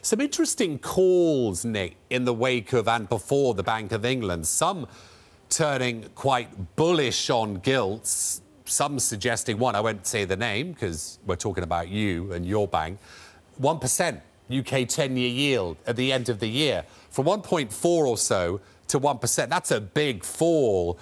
Some interesting calls, Nick, in the wake of and before the Bank of England. Some turning quite bullish on gilts, some suggesting, one, I won't say the name because we're talking about you and your bank, 1% UK 10-year yield at the end of the year. From 1.4 or so to 1%, that's a big fall.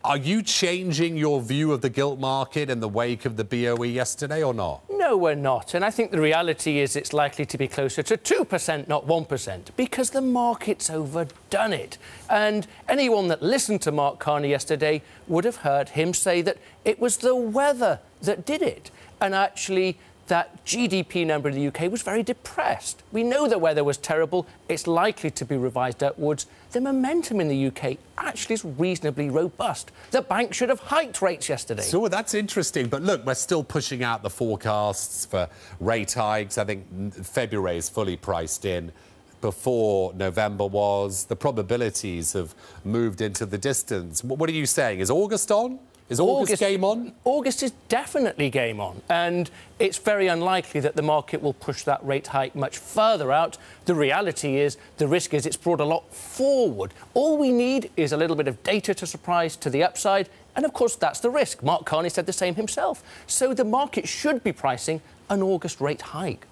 Are you changing your view of the gilt market in the wake of the BOE yesterday or not? No, we're not. And I think the reality is it's likely to be closer to 2%, not 1%, because the market's overdone it. And anyone that listened to Mark Carney yesterday would have heard him say that it was the weather that did it. And actually, that GDP number in the UK was very depressed. We know the weather was terrible. It's likely to be revised upwards. The momentum in the UK actually is reasonably robust. The bank should have hiked rates yesterday. So that's interesting. But look, we're still pushing out the forecasts for rate hikes. I think February is fully priced in. Before November was, the probabilities have moved into the distance. What are you saying? Is August on? Is August game on? August is definitely game on, and it's very unlikely that the market will push that rate hike much further out. The reality is, the risk is it's brought a lot forward. All we need is a little bit of data to surprise to the upside, and of course that's the risk. Mark Carney said the same himself. So the market should be pricing an August rate hike.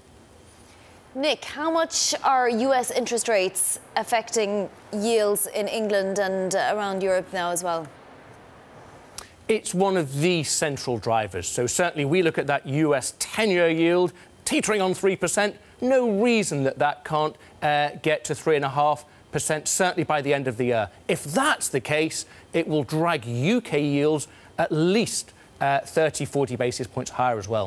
Nick, how much are US interest rates affecting yields in England and around Europe now as well? It's one of the central drivers. So certainly we look at that US 10-year yield teetering on 3%. No reason that that can't get to 3.5%, certainly by the end of the year. If that's the case, it will drag UK yields at least 30, 40 basis points higher as well.